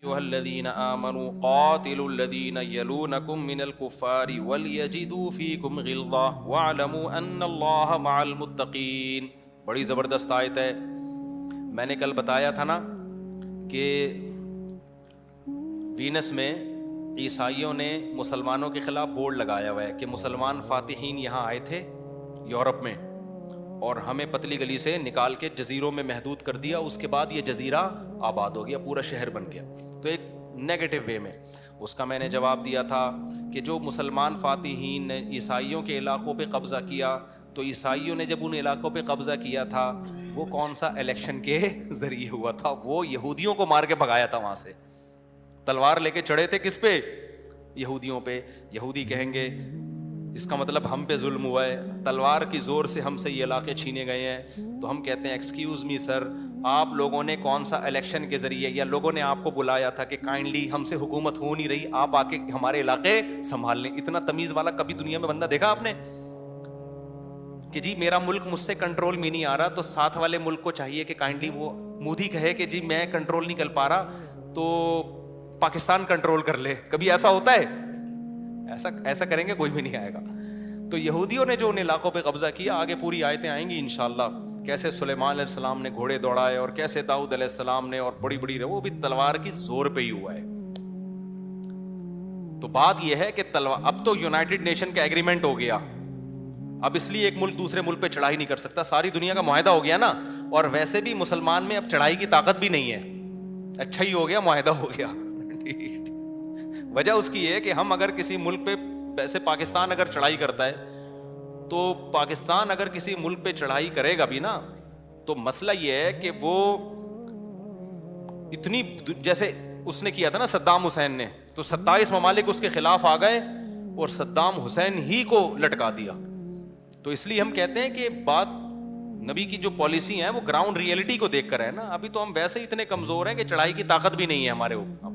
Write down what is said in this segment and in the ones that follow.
ایھا الذین آمنوا قاتلوا الذین یلونکم من الکفار ولیجدوا فیکم غلظہ واعلموا ان اللہ مع المتقین. بڑی زبردست آیت ہے. میں نے کل بتایا تھا نا کہ وینس میں عیسائیوں نے مسلمانوں کے خلاف بورڈ لگایا ہوا ہے کہ مسلمان فاتحین یہاں آئے تھے یورپ میں اور ہمیں پتلی گلی سے نکال کے جزیروں میں محدود کر دیا. اس کے بعد یہ جزیرہ آباد ہو گیا, پورا شہر بن گیا. تو ایک نیگیٹو وے میں اس کا میں نے جواب دیا تھا کہ جو مسلمان فاتحین نے عیسائیوں کے علاقوں پہ قبضہ کیا, تو عیسائیوں نے جب ان علاقوں پہ قبضہ کیا تھا وہ کون سا الیکشن کے ذریعے ہوا تھا؟ وہ یہودیوں کو مار کے بھگایا تھا وہاں سے. تلوار لے کے چڑھے تھے کس پہ؟ یہودیوں پہ. یہودی کہیں گے اس کا مطلب ہم پہ ظلم ہوا ہے, تلوار کی زور سے ہم سے یہ علاقے چھینے گئے ہیں. تو ہم کہتے ہیں ایکسکیوز می سر, آپ لوگوں نے کون سا الیکشن کے ذریعے یا لوگوں نے آپ کو بلایا تھا کہ کائنڈلی ہم سے حکومت ہو نہیں رہی, آپ آ کے ہمارے علاقے سنبھال لیں؟ اتنا تمیز والا کبھی دنیا میں بندہ دیکھا آپ نے کہ جی میرا ملک مجھ سے کنٹرول میں نہیں آ رہا, تو ساتھ والے ملک کو چاہیے کہ کائنڈلی وہ مودی کہے کہ جی میں کنٹرول نہیں کر پا رہا تو پاکستان کنٹرول کر لے. کبھی ایسا ہوتا ہے؟ ایسا کریں گے کوئی بھی نہیں آئے گا. تو یہودیوں نے جو ان علاقوں پہ قبضہ کیا, آگے پوری آیتیں آئیں گی انشاءاللہ, کیسے سلیمان علیہ السلام نے گھوڑے دوڑائے اور کیسے داؤد علیہ السلام نے, اور بڑی بڑی وہ بھی تلوار کی زور پہ ہی ہوا ہے. تو بات یہ ہے کہ تلوار, اب تو یونائٹڈ نیشن کا ایگریمنٹ ہو گیا, اب اس لیے ایک ملک دوسرے ملک پہ چڑھائی نہیں کر سکتا, ساری دنیا کا معاہدہ ہو گیا نا. اور ویسے بھی مسلمان میں اب چڑھائی کی طاقت بھی نہیں ہے, اچھا ہی ہو گیا, معاہدہ ہو گیا. وجہ اس کی ہے کہ ہم اگر کسی ملک پہ, ویسے پاکستان اگر چڑھائی کرتا ہے تو پاکستان اگر کسی ملک پہ چڑھائی کرے گا بھی نا, تو مسئلہ یہ ہے کہ وہ اتنی, جیسے اس نے کیا تھا نا صدام حسین نے, تو 27 ممالک اس کے خلاف آ گئے اور صدام حسین ہی کو لٹکا دیا. تو اس لیے ہم کہتے ہیں کہ بات نبی کی جو پالیسی ہے وہ گراؤنڈ ریئلٹی کو دیکھ کر ہے نا. ابھی تو ہم ویسے ہی اتنے کمزور ہیں کہ چڑھائی کی طاقت بھی نہیں ہے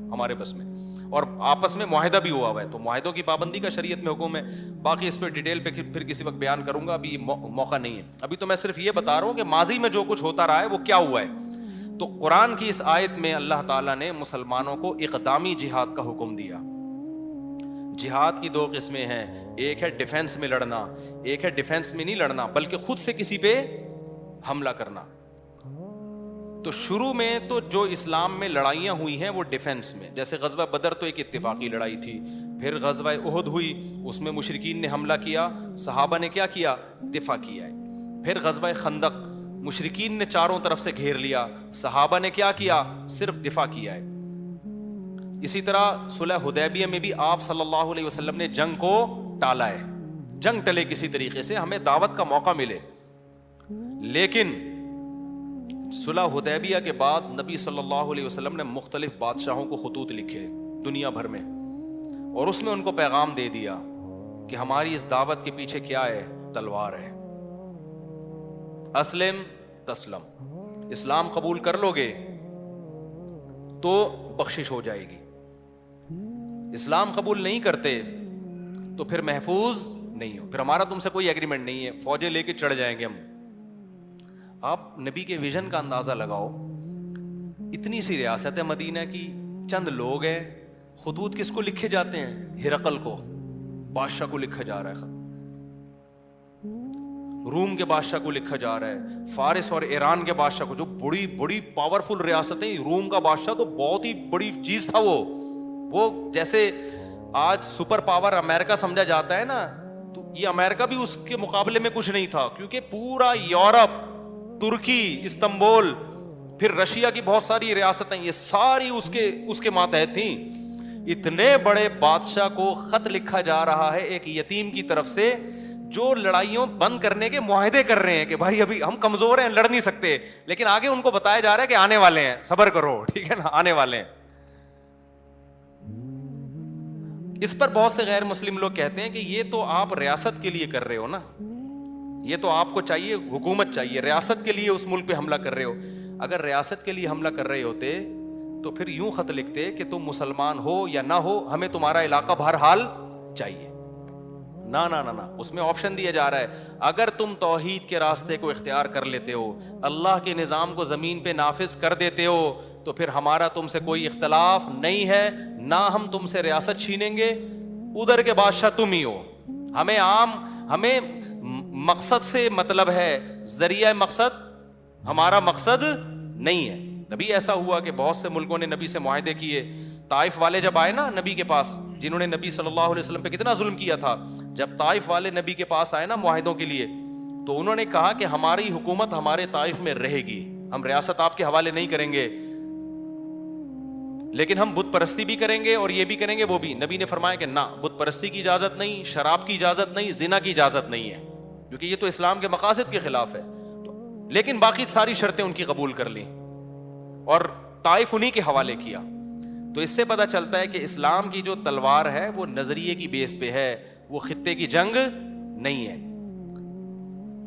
ہمارے بس میں, اور آپس میں معاہدہ بھی ہوا ہوا ہے. تو معاہدوں کی پابندی کا شریعت میں حکم ہے. باقی اس پہ ڈیٹیل پہ پھر کسی وقت بیان کروں گا, ابھی موقع نہیں ہے. ابھی تو میں صرف یہ بتا رہا ہوں کہ ماضی میں جو کچھ ہوتا رہا ہے وہ کیا ہوا ہے. تو قرآن کی اس آیت میں اللہ تعالیٰ نے مسلمانوں کو اقدامی جہاد کا حکم دیا. جہاد کی 2 قسمیں ہیں, ایک ہے ڈیفنس میں لڑنا, ایک ہے ڈیفنس میں نہیں لڑنا بلکہ خود سے کسی پہ حملہ کرنا. تو شروع میں تو جو اسلام میں لڑائیاں ہوئی ہیں وہ ڈیفنس میں, جیسے غزوہ بدر تو ایک اتفاقی لڑائی تھی. پھر غزوہ احد ہوئی, اس میں مشرکین نے حملہ کیا, صحابہ نے کیا کیا؟ دفاع کیا ہے. پھر غزوہ خندق, مشرکین نے چاروں طرف سے گھیر لیا, صحابہ نے کیا کیا؟ صرف دفاع کیا ہے. اسی طرح صلح حدیبیہ میں بھی آپ صلی اللہ علیہ وسلم نے جنگ کو ٹالا ہے. جنگ ٹلے کسی طریقے سے, ہمیں دعوت کا موقع ملے. لیکن صلح حدیبیہ کے بعد نبی صلی اللہ علیہ وسلم نے مختلف بادشاہوں کو خطوط لکھے دنیا بھر میں, اور اس میں ان کو پیغام دے دیا کہ ہماری اس دعوت کے پیچھے کیا ہے؟ تلوار ہے. اسلم تسلم, اسلام قبول کر لو گے تو بخشش ہو جائے گی, اسلام قبول نہیں کرتے تو پھر محفوظ نہیں ہو, پھر ہمارا تم سے کوئی ایگریمنٹ نہیں ہے, فوجیں لے کے چڑھ جائیں گے ہم. آپ نبی کے ویژن کا اندازہ لگاؤ, اتنی سی ریاست ہے مدینہ کی, چند لوگ ہیں, خطوط کس کو لکھے جاتے ہیں؟ ہرقل کو, بادشاہ کو لکھا جا رہا ہے, روم کے بادشاہ کو لکھا جا رہا ہے, فارس اور ایران کے بادشاہ کو, جو بڑی بڑی پاورفل ریاستیں. روم کا بادشاہ تو بہت ہی بڑی چیز تھا, وہ جیسے آج سپر پاور امریکہ سمجھا جاتا ہے نا, تو یہ امریکہ بھی اس کے مقابلے میں کچھ نہیں تھا, کیونکہ پورا یورپ, ترکی, استنبول, پھر رشیا کی بہت ساری ریاستیں, یہ ساری اس کے ماتحت تھیں. اتنے بڑے بادشاہ کو خط لکھا جا رہا ہے ایک یتیم کی طرف سے, جو لڑائیوں بند کرنے کے معاہدے کر رہے ہیں کہ بھائی ابھی ہم کمزور ہیں, لڑ نہیں سکتے, لیکن آگے ان کو بتایا جا رہا ہے کہ آنے والے ہیں, صبر کرو, ٹھیک ہے نا, آنے والے ہیں. اس پر بہت سے غیر مسلم لوگ کہتے ہیں کہ یہ تو آپ ریاست کے لیے کر رہے ہو نا, یہ تو آپ کو چاہیے, حکومت چاہیے, ریاست کے لیے اس ملک پہ حملہ کر رہے ہو. اگر ریاست کے لیے حملہ کر رہے ہوتے تو پھر یوں خط لکھتے کہ تم مسلمان ہو یا نہ ہو, ہمیں تمہارا علاقہ بہرحال چاہیے. نا نا نا نا، اس میں آپشن دیا جا رہا ہے اگر تم توحید کے راستے کو اختیار کر لیتے ہو، اللہ کے نظام کو زمین پہ نافذ کر دیتے ہو، تو پھر ہمارا تم سے کوئی اختلاف نہیں ہے، نہ ہم تم سے ریاست چھینیں گے، ادھر کے بادشاہ تم ہی ہو، ہمیں مقصد سے مطلب ہے، ذریعہ مقصد ہمارا مقصد نہیں ہے۔ تبھی ایسا ہوا کہ بہت سے ملکوں نے نبی سے معاہدے کیے۔ طائف والے جب آئے نا نبی کے پاس، جنہوں نے نبی صلی اللہ علیہ وسلم پہ کتنا ظلم کیا تھا، جب طائف والے نبی کے پاس آئے نا معاہدوں کے لیے، تو انہوں نے کہا کہ ہماری حکومت ہمارے طائف میں رہے گی، ہم ریاست آپ کے حوالے نہیں کریں گے، لیکن ہم بت پرستی بھی کریں گے اور یہ بھی کریں گے وہ بھی۔ نبی نے فرمایا کہ نہ، بت پرستی کی اجازت نہیں، شراب کی اجازت نہیں، زنا کی اجازت نہیں ہے، کیونکہ یہ تو اسلام کے مقاصد کے خلاف ہے، لیکن باقی ساری شرطیں ان کی قبول کر لیں اور طائف انہی کے حوالے کیا۔ تو اس سے پتہ چلتا ہے کہ اسلام کی جو تلوار ہے وہ نظریے کی بیس پہ ہے، وہ خطے کی جنگ نہیں ہے،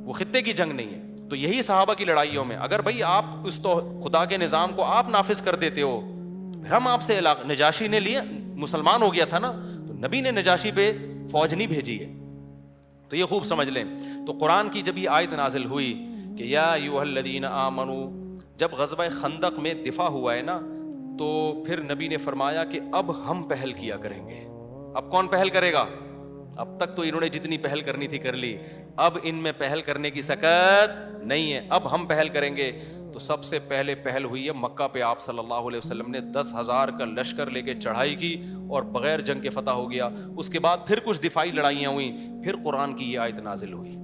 وہ خطے کی جنگ نہیں ہے۔ تو یہی صحابہ کی لڑائیوں میں اگر بھائی آپ اس تو خدا کے نظام کو آپ نافذ کر دیتے ہو، پھر ہم آپ سے نجاشی نے لیا، مسلمان ہو گیا تھا نا، تو نبی نے نجاشی پہ فوج نہیں بھیجی ہے، تو یہ خوب سمجھ لیں۔ تو قرآن کی جب یہ آیت نازل ہوئی کہ یا ایھا الذین آمنوا، جب غزوہ خندق میں دفاع ہوا ہے نا، تو پھر نبی نے فرمایا کہ اب ہم پہل کیا کریں گے۔ اب کون پہل کرے گا؟ اب تک تو انہوں نے جتنی پہل کرنی تھی کر لی، اب ان میں پہل کرنے کی سکت نہیں ہے، اب ہم پہل کریں گے۔ تو سب سے پہلے پہل ہوئی ہے مکہ پہ، آپ صلی اللہ علیہ وسلم نے 10,000 کا لشکر لے کے چڑھائی کی اور بغیر جنگ کے فتح ہو گیا۔ اس کے بعد پھر کچھ دفاعی لڑائیاں ہوئیں، پھر قرآن کی یہ آیت نازل ہوئی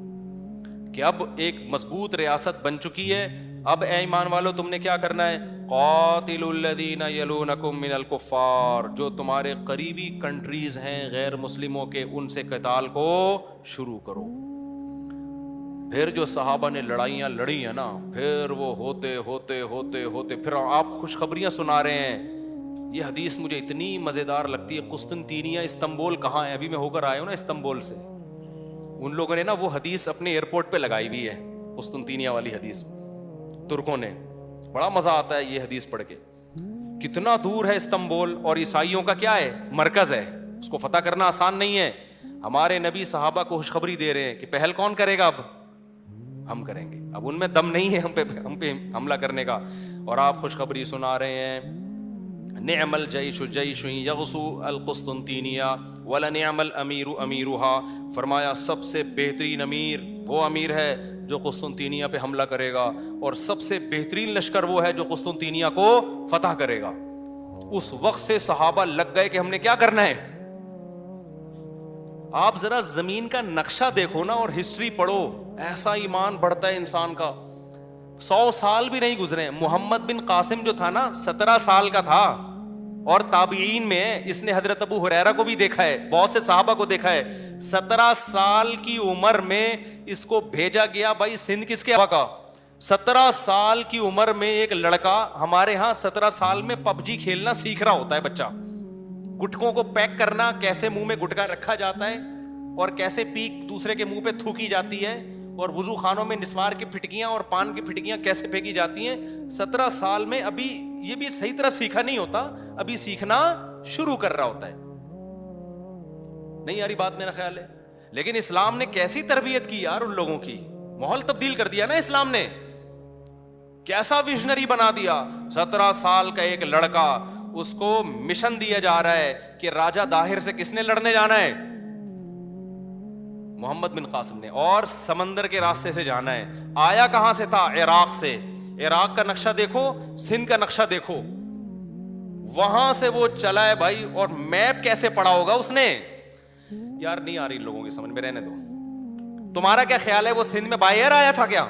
کہ اب ایک مضبوط ریاست بن چکی ہے، اب اے ایمان والو تم نے کیا کرنا ہے؟ قاتلوا الذین یلونکم من الکفار، جو تمہارے قریبی کنٹریز ہیں غیر مسلموں کے، ان سے قتال کو شروع کرو۔ پھر جو صحابہ نے لڑائیاں لڑی ہیں نا، پھر وہ ہوتے ہوتے ہوتے ہوتے پھر آپ خوشخبریاں سنا رہے ہیں۔ یہ حدیث مجھے اتنی مزیدار لگتی ہے، قسطنطینیہ استنبول کہاں ہے؟ ابھی میں ہو کر آیا ہوں نا استنبول سے، ان لوگوں نے نا وہ حدیث اپنے ایئرپورٹ پہ لگائی ہوئی ہے، قسطنطینیہ والی حدیث، ترکوں نے۔ بڑا مزہ آتا ہے یہ حدیث پڑھ کے، کتنا دور ہے استنبول، اور عیسائیوں کا کیا ہے؟ مرکز ہے، اس کو فتح کرنا آسان نہیں ہے۔ ہمارے نبی صحابہ کو خوشخبری دے رہے ہیں کہ پہل کون کرے گا؟ اب ہم کریں گے، اب ان میں دم نہیں ہے ہم پہ حملہ کرنے کا، اور آپ خوشخبری سنا رہے ہیں۔ نعم الجیش جیش یغزو القسطنطینیہ ولنعم الامیر امیرها، فرمایا سب سے بہترین امیر وہ امیر ہے جو قسطنطینیہ پہ حملہ کرے گا، اور سب سے بہترین لشکر وہ ہے جو قسطنطینیہ کو فتح کرے گا۔ اس وقت سے صحابہ لگ گئے کہ ہم نے کیا کرنا ہے۔ آپ ذرا زمین کا نقشہ دیکھو نا اور ہسٹری پڑھو، ایسا ایمان بڑھتا ہے انسان کا۔ 100 سال بھی نہیں گزرے، محمد بن قاسم جو تھا نا 17 سال کا تھا، اور تابعین میں اس نے حضرت ابو ہریرہ کو بھی دیکھا ہے، بہت سے صحابہ کو دیکھا ہے، 17 سال کی عمر میں اس کو بھیجا گیا۔ بھائی سندھ کس کے کا؟ 17 سال کی عمر میں ایک لڑکا، ہمارے ہاں 17 سال میں پب جی کھیلنا سیکھ رہا ہوتا ہے بچہ، گٹکوں کو پیک کرنا، کیسے منہ میں گٹکا رکھا جاتا ہے اور کیسے پیک دوسرے کے منہ پہ تھوکی جاتی ہے، اور وضو خانوں میں نسوار کی پھٹکیاں اور پان کی پھٹکیاں کیسے پھینکی جاتی ہیں۔ 17 سال میں ابھی یہ بھی صحیح طرح سیکھا نہیں ہوتا، ابھی سیکھنا شروع کر رہا ہوتا ہے۔ نہیں یاری بات میرا خیال ہے، لیکن اسلام نے کیسی تربیت کی یار، ان لوگوں کی ماحول تبدیل کر دیا نا اسلام نے، کیسا ویژنری بنا دیا۔ 17 سال کا ایک لڑکا، اس کو مشن دیا جا رہا ہے کہ راجہ داہر سے کس نے لڑنے جانا ہے؟ محمد بن قاسم نے، اور سمندر کے راستے سے جانا ہے۔ آیا کہاں سے تھا؟ عراق سے۔ عراق کا نقشہ دیکھو، سندھ کا نقشہ دیکھو، وہاں سے وہ چلا ہے بھائی، اور میپ کیسے پڑا ہوگا اس نے؟ یار نہیں آ رہی لوگوں کی سمجھ میں، رہنے دو۔ تمہارا کیا خیال ہے، وہ سندھ میں بائی ایئر آیا تھا کیا،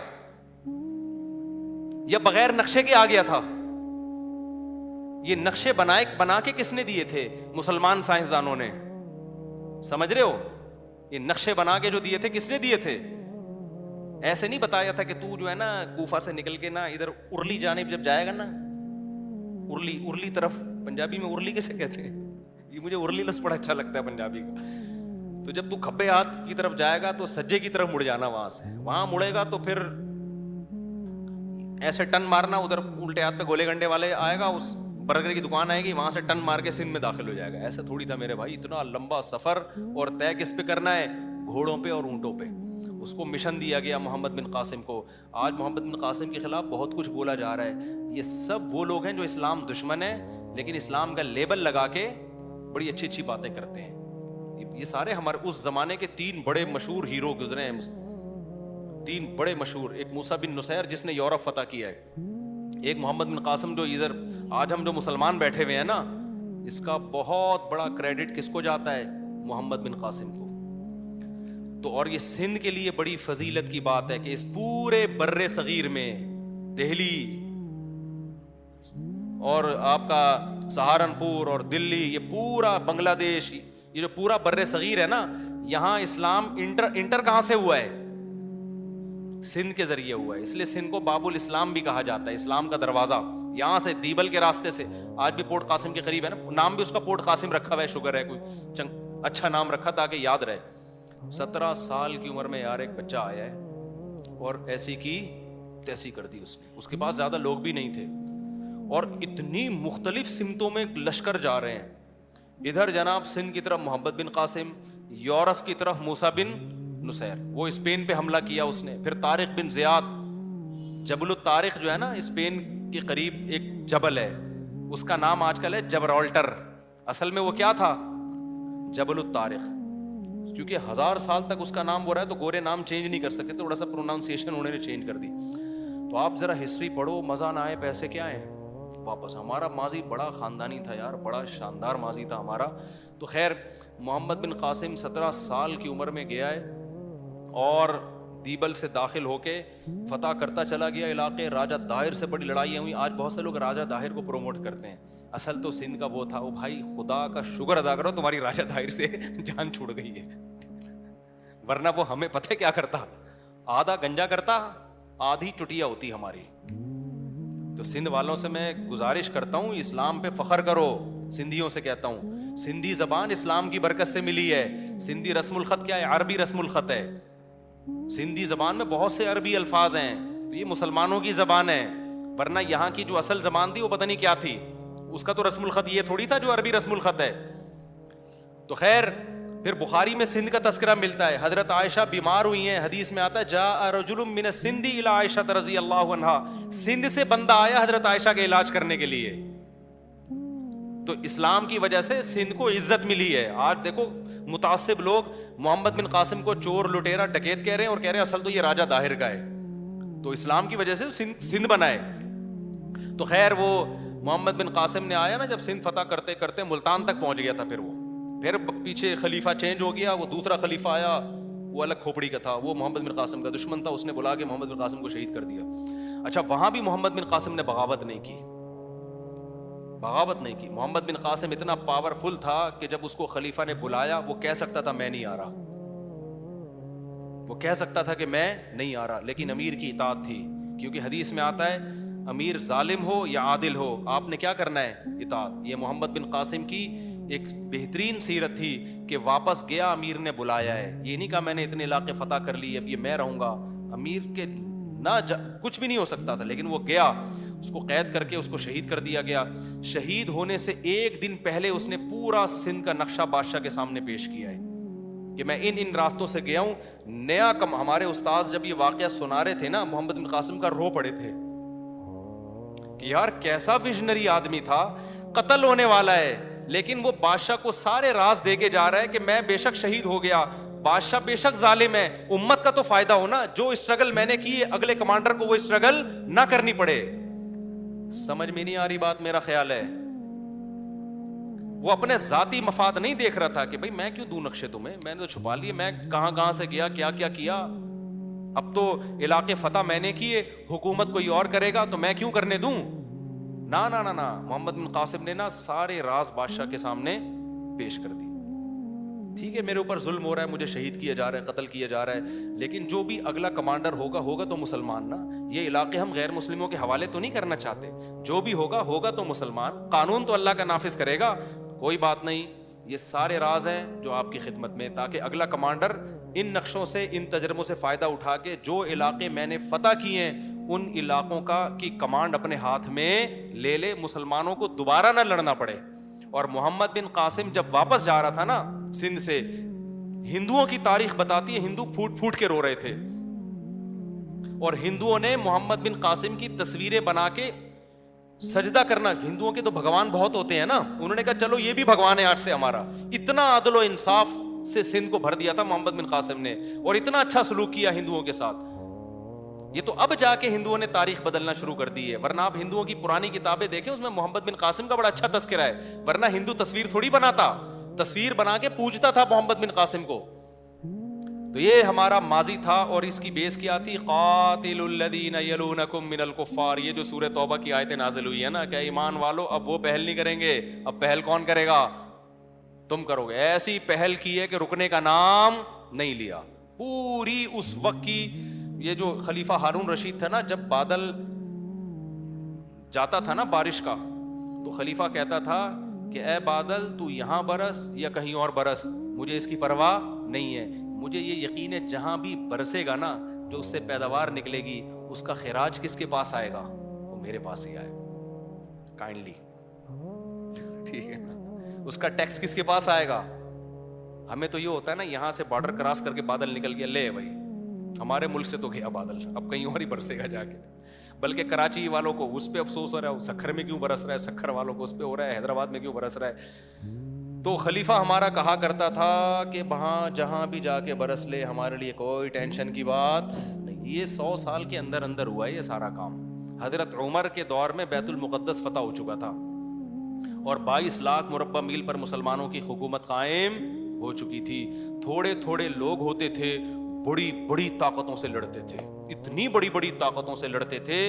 یا بغیر نقشے کے آ گیا تھا؟ یہ نقشے بنا کے کس نے دیے تھے؟ مسلمان سائنسدانوں نے، سمجھ رہے ہو؟ یہ نقشے بنا کے جو دیے تھے کس نے دیے تھے؟ ایسے نہیں بتایا تھا کہ تو جو ہے نا کوفہ سے نکل کے نا ادھر ارلی جانب جب جائے گا نا، ارلی طرف، پنجابی میں ارلی کیسے کہتے ہیں، یہ مجھے ارلی لفظ بڑا اچھا لگتا ہے پنجابی کا۔ تو جب تو کھبے ہاتھ کی طرف جائے گا تو سجے کی طرف مڑ جانا، وہاں سے وہاں مڑے گا تو پھر ایسے ٹن مارنا، ادھر الٹے ہاتھ پہ گولے گنڈے والے آئے گا، اس برگر کی دکان آئے گی، وہاں سے ٹن مار کے سندھ میں داخل ہو جائے گا۔ ایسا تھوڑی تھا میرے بھائی، اتنا لمبا سفر، اور طے کس پہ کرنا ہے؟ گھوڑوں پہ اور اونٹوں پہ. اس کو مشن دیا گیا محمد بن قاسم کو. آج محمد بن قاسم کے خلاف بہت کچھ بولا جا رہا ہے. یہ سب وہ لوگ ہیں جو اسلام دشمن ہیں لیکن اسلام کا لیبل لگا کے بڑی اچھی اچھی باتیں کرتے ہیں. یہ سارے ہمارے اس زمانے کے 3 بڑے مشہور ہیرو گزرے ہیں, 3 بڑے مشہور. ایک موسیٰ بن نصیر جس نے یورپ فتح کیا ہے, ایک محمد بن قاسم جو ادھر آج ہم جو مسلمان بیٹھے ہوئے ہیں نا, اس کا بہت بڑا کریڈٹ کس کو جاتا ہے؟ محمد بن قاسم کو. تو اور یہ سندھ کے لیے بڑی فضیلت کی بات ہے کہ اس پورے بر صغیر میں دہلی اور آپ کا سہارنپور اور دلی, یہ پورا بنگلہ دیش, یہ جو پورا بر صغیر ہے نا, یہاں اسلام انٹر کہاں سے ہوا ہے؟ سندھ کے ذریعے ہوا ہے. اس لیے سندھ کو باب الاسلام بھی کہا جاتا ہے, اسلام کا دروازہ. یہاں سے دیبل کے راستے سے, آج بھی پورٹ قاسم کے قریب ہے نا, نام بھی اس کا پورٹ قاسم رکھا ہوا ہے, شکر ہے کوئی اچھا نام رکھا تاکہ یاد رہے. 17 سال کی عمر میں یار ایک بچہ آیا ہے اور ایسی کی تیسی کر دی اس نے. اس کے پاس زیادہ لوگ بھی نہیں تھے اور اتنی مختلف سمتوں میں لشکر جا رہے ہیں. ادھر جناب سندھ کی طرف محمد بن قاسم, یورپ کی طرف موسیٰ بن نصیر, وہ اسپین پہ حملہ کیا اس نے. پھر طارق بن زیاد, جبل الطارق جو ہے نا اسپین کے قریب ایک جبل ہے, اس کا نام آج کل ہے جبرالٹر. اصل میں وہ کیا تھا؟ جبل الطارق. کیونکہ 1000 سال تک اس کا نام ہو رہا ہے تو گورے نام چینج نہیں کر سکے, تھوڑا سا پروناؤنسیشن انہوں نے چینج کر دی. تو آپ ذرا ہسٹری پڑھو, مزہ نہ آئے پیسے کیا ہیں واپس. ہمارا ماضی بڑا خاندانی تھا یار, بڑا شاندار ماضی تھا ہمارا. تو خیر محمد بن قاسم 17 سال کی عمر میں گیا ہے اور دیبل سے داخل ہو کے فتح کرتا چلا گیا علاقے. راجہ داہر سے بڑی لڑائیاں ہوئی. آج بہت سے لوگ راجہ داہر کو پروموٹ کرتے ہیں, اصل تو سندھ کا وہ تھا. وہ بھائی خدا کا شکر ادا کرو تمہاری راجہ داہر سے جان چھوڑ گئی ہے, ورنہ وہ ہمیں پتہ کیا کرتا, آدھا گنجا کرتا, آدھی ٹٹیا ہوتی ہماری. تو سندھ والوں سے میں گزارش کرتا ہوں, اسلام پہ فخر کرو. سندھیوں سے کہتا ہوں, سندھی زبان اسلام کی برکت سے ملی ہے. سندھی رسم الخط کیا ہے؟ عربی رسم الخط ہے. سندھی زبان میں بہت سے عربی الفاظ ہیں, تو یہ مسلمانوں کی زبان ہے, ورنہ یہاں کی جو اصل زبان تھی وہ پتہ نہیں کیا تھی. اس کا تو رسم الخط یہ تھوڑی تھا جو عربی رسم الخط ہے. تو خیر پھر بخاری میں سندھ کا تذکرہ ملتا ہے. حضرت عائشہ بیمار ہوئی ہیں, حدیث میں آتا ہے جاء رجل من السندھ الی عائشہ رضی اللہ عنہا, سندھ سے بندہ آیا حضرت عائشہ کے علاج کرنے کے لیے. تو اسلام کی وجہ سے سندھ کو عزت ملی ہے. آج دیکھو متعصب لوگ محمد بن قاسم کو چور, لٹیرا, ڈکیت کہہ رہے ہیں اور کہہ رہے ہیں اصل تو یہ راجہ داہر کا ہے. تو اسلام کی وجہ سے سندھ بنا ہے. تو خیر وہ محمد بن قاسم نے آیا نا, جب سندھ فتح کرتے کرتے ملتان تک پہنچ گیا تھا. پھر پیچھے خلیفہ چینج ہو گیا, وہ دوسرا خلیفہ آیا, وہ الگ کھوپڑی کا تھا, وہ محمد بن قاسم کا دشمن تھا. اس نے بلا کے محمد بن قاسم کو شہید کر دیا. اچھا وہاں بھی محمد بن قاسم نے بغاوت نہیں کی. محمد بن قاسم اتنا پاورفل تھا کہ جب اس کو خلیفہ نے بلایا, وہ کہہ سکتا تھا میں نہیں آ رہا, لیکن امیر کی اطاعت تھی. کیونکہ حدیث میں آتا ہے امیر ظالم ہو یا عادل ہو, آپ نے کیا کرنا ہے؟ اطاعت. یہ محمد بن قاسم کی ایک بہترین سیرت تھی کہ واپس گیا, امیر نے بلایا ہے. یہ نہیں کہا میں نے اتنے علاقے فتح کر لیے اب یہ میں رہوں گا. امیر کے کچھ بھی نہیں ہو سکتا تھا, لیکن وہ گیا, اس کو قید کر کے اس کو شہید کر دیا گیا. شہید ہونے سے ایک دن پہلے اس نے پورا سندھ کا نقشہ بادشاہ کے سامنے پیش کیا ہے کہ میں ان راستوں سے گیا ہوں. نیا ہمارے استاذ جب یہ واقعہ سنا رہے تھے نا, محمد بن قاسم کا رو پڑے تھے کہ یار کیسا ویژنری آدمی تھا, قتل ہونے والا ہے لیکن وہ بادشاہ کو سارے راز دے کے جا رہا ہے کہ میں بے شک شہید ہو گیا, بادشاہ بے شک ظالم ہے, امت کا تو فائدہ ہونا, جو اسٹرگل میں نے کی اگلے کمانڈر کو وہ اسٹرگل نہ کرنی پڑے. سمجھ میں نہیں آ رہی بات, میرا خیال ہے وہ اپنے ذاتی مفاد نہیں دیکھ رہا تھا کہ بھائی میں کیوں دوں نقشے تمہیں, میں نے تو چھپا لیے, میں کہاں سے گیا, کیا کیا, اب تو علاقے فتح میں نے کیے, حکومت کوئی اور کرے گا تو میں کیوں کرنے دوں. نہ محمد بن قاسم نے نا سارے راز بادشاہ کے سامنے پیش کر دی. ٹھیک ہے میرے اوپر ظلم ہو رہا ہے, مجھے شہید کیا جا رہا ہے, قتل کیا جا رہا ہے, لیکن جو بھی اگلا کمانڈر ہوگا تو مسلمان نا. یہ علاقے ہم غیر مسلموں کے حوالے تو نہیں کرنا چاہتے, جو بھی ہوگا تو مسلمان, قانون تو اللہ کا نافذ کرے گا, کوئی بات نہیں. یہ سارے راز ہیں جو آپ کی خدمت میں, تاکہ اگلا کمانڈر ان نقشوں سے, ان تجربوں سے فائدہ اٹھا کے جو علاقے میں نے فتح کیے ہیں ان علاقوں کی کمانڈ اپنے ہاتھ میں لے لے, مسلمانوں کو دوبارہ نہ لڑنا پڑے. اور محمد بن قاسم جب واپس جا رہا تھا نا سندھ سے, ہندوؤں کی تاریخ بتاتی ہے ہندو پھوٹ پھوٹ کے رو رہے تھے, اور ہندوؤں نے محمد بن قاسم کی تصویریں بنا کے سجدہ کرنا, ہندوؤں کے تو بھگوان بہت ہوتے ہیں نا, انہوں نے کہا چلو یہ بھی بھگوان ہے آج سے ہمارا. اتنا عدل و انصاف سے سندھ کو بھر دیا تھا محمد بن قاسم نے, اور اتنا اچھا سلوک کیا ہندوؤں کے ساتھ. یہ تو اب جا کے ہندوؤں نے تاریخ بدلنا شروع کر دی ہے, ورنہ آپ ہندوؤں کی پرانی کتابیں دیکھیں اس میں محمد بن قاسم کا بڑا اچھا تذکرہ ہے, ورنہ ہندو تصویر تھوڑی بناتا, تصویر بنا کے پوجتا تھا محمد بن قاسم کو. تو یہ ہمارا ماضی تھا, اور اس کی بیس کیا تھی, قاتل الذین یلونکم من الکفار. یہ جو سورہ توبہ کی آیتیں نازل ہوئی ہے نا, کہ ایمان والو اب وہ پہل نہیں کریں گے, اب پہل کون کرے گا, تم کرو گے. ایسی پہل کی ہے کہ رکنے کا نام نہیں لیا. پوری اس وقت کی, یہ جو خلیفہ ہارون رشید تھا نا, جب بادل جاتا تھا نا بارش کا, تو خلیفہ کہتا تھا کہ اے بادل تو یہاں برس یا کہیں اور برس, مجھے اس کی پرواہ نہیں ہے, مجھے یہ یقین ہے جہاں بھی برسے گا نا, جو اس سے پیداوار نکلے گی اس کا خراج کس کے پاس آئے گا, وہ میرے پاس ہی آئے گا کائنڈلی, ٹھیک ہے نا, اس کا ٹیکس کس کے پاس آئے گا. ہمیں تو یہ ہوتا ہے نا, یہاں سے بارڈر کراس کر کے بادل نکل گیا, لے بھائی ہمارے ملک سے تو گیا بادل, اب کہیں اور ہی برسے گا جا کے. بلکہ کراچی والوں کو اس پہ افسوس ہو رہا ہے, سکھر میں کیوں برس رہا ہے, سکھر والوں کو اس پہ ہو رہا ہے, حیدرآباد میں کیوں برس رہا ہے. تو خلیفہ ہمارا کہا کرتا تھا کہ وہاں جہاں بھی جا کے برس لے, ہمارے لیے کوئی ٹینشن کی بات نہیں. یہ 100 سال کے اندر اندر ہوا ہے یہ سارا کام. حضرت عمر کے دور میں بیت المقدس فتح ہو چکا تھا, اور 22 لاکھ مربع میل پر مسلمانوں کی حکومت قائم ہو چکی تھی. تھوڑے تھوڑے لوگ ہوتے تھے, بڑی بڑی طاقتوں سے لڑتے تھے, اتنی بڑی بڑی طاقتوں سے لڑتے تھے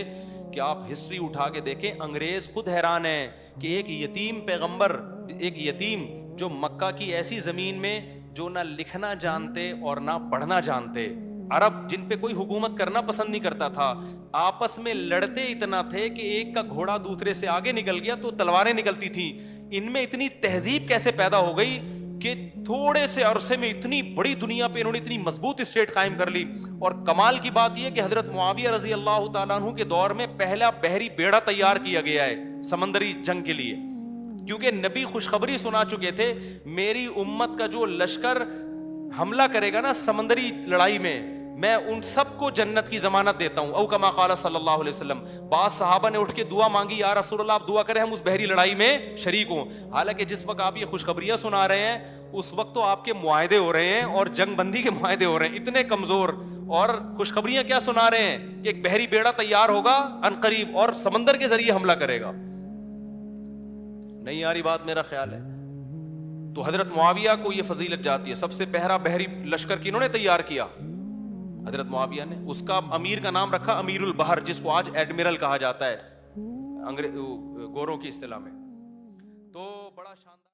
کہ آپ ہسٹری اٹھا کے دیکھیں, انگریز خود حیران ہیں کہ ایک یتیم پیغمبر, ایک یتیم جو مکہ کی ایسی زمین میں جو نہ لکھنا جانتے اور نہ پڑھنا جانتے, عرب جن پہ کوئی حکومت کرنا پسند نہیں کرتا تھا, آپس میں لڑتے اتنا تھے کہ ایک کا گھوڑا دوسرے سے آگے نکل گیا تو تلواریں نکلتی تھیں. ان میں اتنی تہذیب کیسے پیدا ہو گئی کہ تھوڑے سے عرصے میں اتنی بڑی دنیا پہ انہوں نے اتنی مضبوط اسٹیٹ قائم کر لی. اور کمال کی بات یہ کہ حضرت معاویہ رضی اللہ تعالیٰ عنہ کے دور میں پہلا بحری بیڑا تیار کیا گیا ہے سمندری جنگ کے لیے, کیونکہ نبی خوشخبری سنا چکے تھے, میری امت کا جو لشکر حملہ کرے گا نا سمندری لڑائی میں ان سب کو جنت کی ضمانت دیتا ہوں, او کما قال صلی اللہ علیہ وسلم. بعض صحابہ نے اٹھ کے دعا مانگی, یا رسول اللہ آپ دعا کریں ہم اس بحری لڑائی میں شریک ہوں. حالانکہ جس وقت آپ یہ خوشخبریاں سنا رہے ہیں اس وقت تو آپ کے معاہدے ہو رہے ہیں اور جنگ بندی کے معاہدے ہو رہے ہیں, اتنے کمزور, اور خوشخبریاں کیا سنا رہے ہیں کہ ایک بحری بیڑا تیار ہوگا عنقریب اور سمندر کے ذریعے حملہ کرے گا. نہیں آ رہی بات میرا خیال ہے. تو حضرت معاویہ کو یہ فضیلت جاتی ہے, سب سے پہلا بحری لشکر کنہوں نے تیار کیا, حضرت معاویہ نے. اس کا امیر کا نام رکھا امیر البحر, جس کو آج ایڈمرل کہا جاتا ہے گوروں کی اصطلاح میں. تو بڑا شاندار